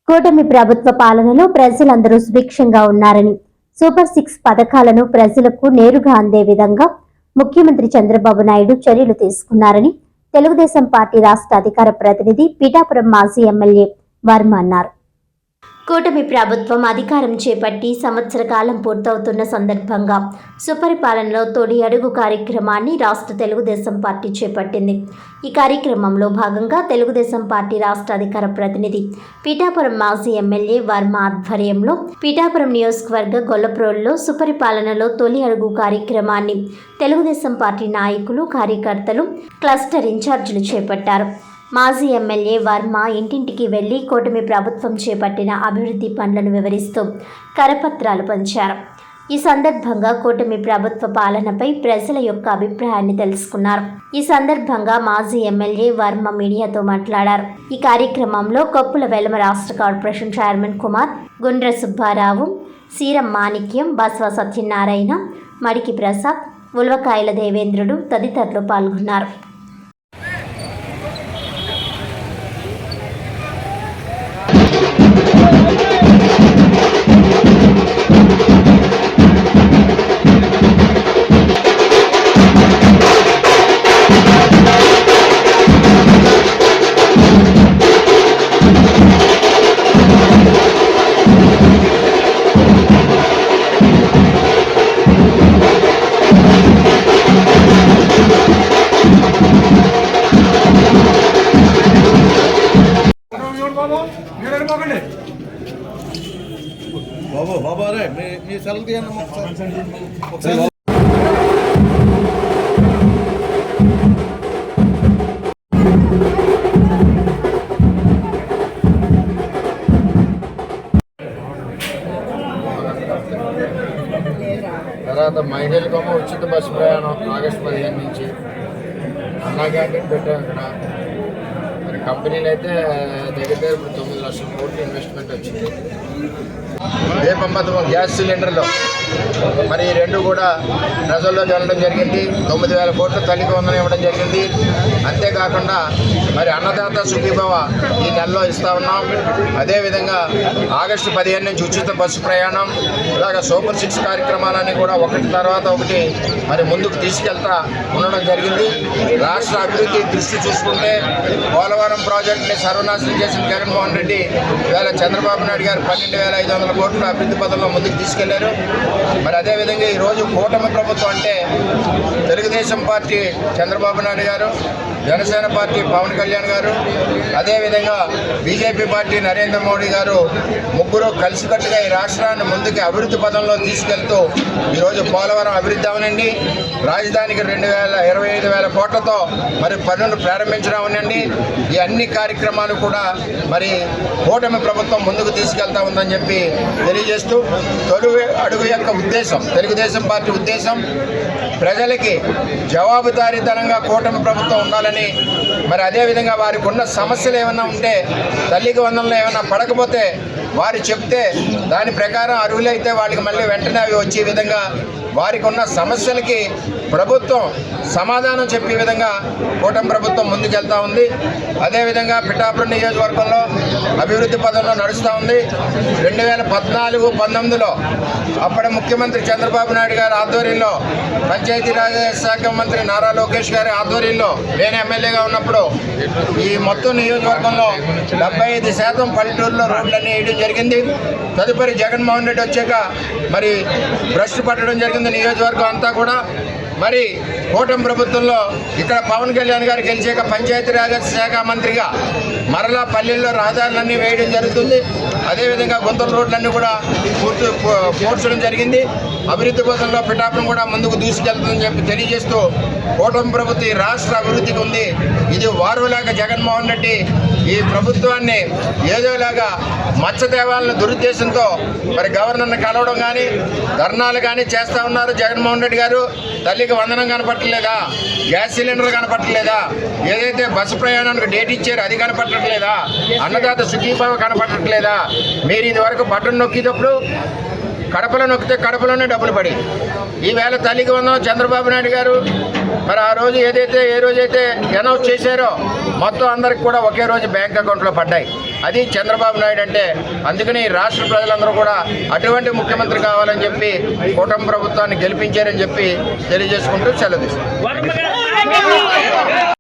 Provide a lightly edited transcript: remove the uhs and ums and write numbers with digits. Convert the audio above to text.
కూటమి ప్రభుత్వ పాలనలో ప్రజలందరూ సుభిక్షంగా ఉన్నారని, సూపర్ 6 పథకాలను ప్రజలకు నేరుగా అందే విధంగా ముఖ్యమంత్రి చంద్రబాబు నాయుడు చర్యలు తీసుకున్నారని తెలుగుదేశం పార్టీ రాష్ట్ర అధికార ప్రతినిధి పిఠాపురం మాజీ ఎమ్మెల్యే వర్మ అన్నారు. కూటమి ప్రభుత్వం అధికారం చేపట్టి సంవత్సర కాలం పూర్తవుతున్న సందర్భంగా సుపరిపాలనలో తొలి అడుగు కార్యక్రమాన్ని రాష్ట్ర తెలుగుదేశం పార్టీ చేపట్టింది. ఈ కార్యక్రమంలో భాగంగా తెలుగుదేశం పార్టీ రాష్ట్ర అధికార ప్రతినిధి పిఠాపురం మాజీ ఎమ్మెల్యే వర్మ ఆధ్వర్యంలో పిఠాపురం నియోజకవర్గ గొల్లప్రోలులో సుపరిపాలనలో తొలి అడుగు కార్యక్రమాన్ని తెలుగుదేశం పార్టీ నాయకులు, కార్యకర్తలు, క్లస్టర్ ఇన్ఛార్జీలు చేపట్టారు. మాజీ ఎమ్మెల్యే వర్మ ఇంటింటికి వెళ్లి కూటమి ప్రభుత్వం చేపట్టిన అభివృద్ధి పనులను వివరిస్తూ కరపత్రాలు పంచారు. ఈ సందర్భంగా కూటమి ప్రభుత్వ పాలనపై ప్రజల యొక్క అభిప్రాయాన్ని తెలుసుకున్నారు. ఈ సందర్భంగా మాజీ ఎమ్మెల్యే వర్మ మీడియాతో మాట్లాడారు. ఈ కార్యక్రమంలో కొప్పుల వెలమ రాష్ట్ర కార్పొరేషన్ చైర్మన్ కుమార్, గుండ్ర సుబ్బారావు, సీరం మాణిక్యం, బస్వ సత్యనారాయణ, మడికి ప్రసాద్, ఉల్వకాయల దేవేంద్రుడు తదితరులు పాల్గొన్నారు. బాబు బాబా రే మీ సెలవు తీయండి ఒకసారి. తర్వాత మహిళలకేమో ఉచిత బస్సు ప్రయాణం ఆగస్టు 15 నుంచి అన్నా క్యాంటీన్ పెట్టాం. అక్కడ మరి కంపెనీలు అయితే దగ్గర 9 లక్షల కోట్ల ఇన్వెస్ట్మెంట్ వచ్చింది. దీపం పథకం గ్యాస్ సిలిండర్లో మరి ఈ రెండు కూడా ప్రజల్లో జరగడం జరిగింది. 9,000 కోట్ల తల్లికి వందనం ఇవ్వడం జరిగింది. అంతేకాకుండా మరి అన్నదాత సుఖీభవ ఈ నెలలో ఇస్తా ఉన్నాం. అదేవిధంగా ఆగస్టు 15 నుంచి ఉచిత బస్సు ప్రయాణం, ఇలాగ సూపర్ 6 కార్యక్రమాలన్నీ కూడా ఒకటి తర్వాత ఒకటి మరి ముందుకు తీసుకెళ్తా ఉండడం జరిగింది. రాష్ట్ర అభివృద్ధి దృష్టి చూసుకుంటే పోలవరం ప్రాజెక్టుని సర్వనాశనం చేసిన జగన్మోహన్ రెడ్డి ఇవాళ చంద్రబాబు నాయుడు గారు 12,500 కోట్ల అభివృద్ధి పథంలో ముందుకు తీసుకెళ్లారు. మరి అదేవిధంగా ఈరోజు కూటమి ప్రభుత్వం అంటే తెలుగుదేశం పార్టీ చంద్రబాబు నాయుడు గారు, జనసేన పార్టీ పవన్ కళ్యాణ్ గారు, అదేవిధంగా బీజేపీ పార్టీ నరేంద్ర మోడీ గారు ముగ్గురు కలిసికట్టుగా ఈ రాష్ట్రాన్ని ముందుకు అభివృద్ధి పథంలో తీసుకెళ్తూ ఈరోజు పోలవరం అభివృద్ధి అవనండి, రాజధానికి 25,000 కోట్లతో మరి పనులు ప్రారంభించడం అవనండి, ఈ అన్ని కార్యక్రమాలు కూడా మరి కూటమి ప్రభుత్వం ముందుకు తీసుకెళ్తా ఉందని చెప్పి తెలియజేస్తూ తొలి అడుగు యొక్క ఉద్దేశం, తెలుగుదేశం పార్టీ ఉద్దేశం ప్రజలకి జవాబుదారీతనంగా కూటమి ప్రభుత్వం ఉండాలని, మరి అదేవిధంగా వారికి ఉన్న సమస్యలు ఏమైనా ఉంటే తల్లికి వందనలు ఏమైనా పడకపోతే వారు చెప్తే దాని ప్రకారం అర్హులైతే వాళ్ళకి మళ్ళీ వెంటనే అవి వచ్చే విధంగా వారికి ఉన్న సమస్యలకి ప్రభుత్వం సమాధానం చెప్పే విధంగా కూటమి ప్రభుత్వం ముందుకెళ్తా ఉంది. అదేవిధంగా పిఠాపురం నియోజకవర్గంలో అభివృద్ధి పదంలో నడుస్తూ ఉంది. 2014-19లో అప్పటి ముఖ్యమంత్రి చంద్రబాబు నాయుడు గారి ఆధ్వర్యంలో, పంచాయతీరాజ్ శాఖ మంత్రి నారా లోకేష్ గారి ఆధ్వర్యంలో నేను ఎమ్మెల్యేగా ఉన్నప్పుడు ఈ మొత్తం నియోజకవర్గంలో 75% పల్లెటూరులో రోడ్లన్నీ వేయడం జరిగింది. తదుపరి జగన్మోహన్ రెడ్డి వచ్చాక మరి భ్రష్టు పట్టడం జరిగింది నియోజకవర్గం అంతా కూడా. మరి కూటమి ప్రభుత్వంలో ఇక్కడ పవన్ కళ్యాణ్ గారు గెలిచాక పంచాయతీరాజ్ శాఖ మంత్రిగా మరలా పల్లెల్లో రహదారులన్నీ వేయడం జరుగుతుంది. అదేవిధంగా గుంతల రోడ్లన్నీ కూడా పూడ్చడం జరిగింది. అభివృద్ధి పథంలో పిఠాపురం కూడా ముందుకు దూసుకెళ్తుందని చెప్పి తెలియజేస్తూ కూటమి ప్రభుత్వం ఈ రాష్ట్ర అభివృద్ధికి ఉంది. ఇది వారులాగా జగన్మోహన్ రెడ్డి ఈ ప్రభుత్వాన్ని ఏదోలాగా మచ్చదేవాలని దురుద్దేశంతో మరి గవర్నర్ని కలవడం కానీ ధర్నాలు కానీ చేస్తూ ఉన్నారు. జగన్మోహన్ రెడ్డి గారు తల్లికి వందనం కనపట్టలేదా, గ్యాస్ సిలిండర్ కనపట్టలేదా, ఏదైతే బస్సు ప్రయాణానికి డేట్ ఇచ్చారో అది కనపట్టట్లేదా, అన్నదాత సుఖీభావ కనపట్టట్లేదా? మీరు ఇది వరకు బటన్ నొక్కేటప్పుడు కడపలో నొక్కితే కడపలోనే డబ్బులు పడి, ఈవేళ తల్లికి వందనం చంద్రబాబు నాయుడు గారు మరి ఆ రోజు ఏ రోజైతే అనౌన్స్ చేశారో మొత్తం అందరికి కూడా ఒకే రోజు బ్యాంక్ అకౌంట్లో పడ్డాయి. అది చంద్రబాబు నాయుడు అంటే. అందుకని రాష్ట్ర ప్రజలందరూ కూడా అటువంటి ముఖ్యమంత్రి కావాలని చెప్పి కూటమి ప్రభుత్వాన్ని గెలిపించారని చెప్పి తెలియజేసుకుంటూ సెలవు తీసుకుంటాం.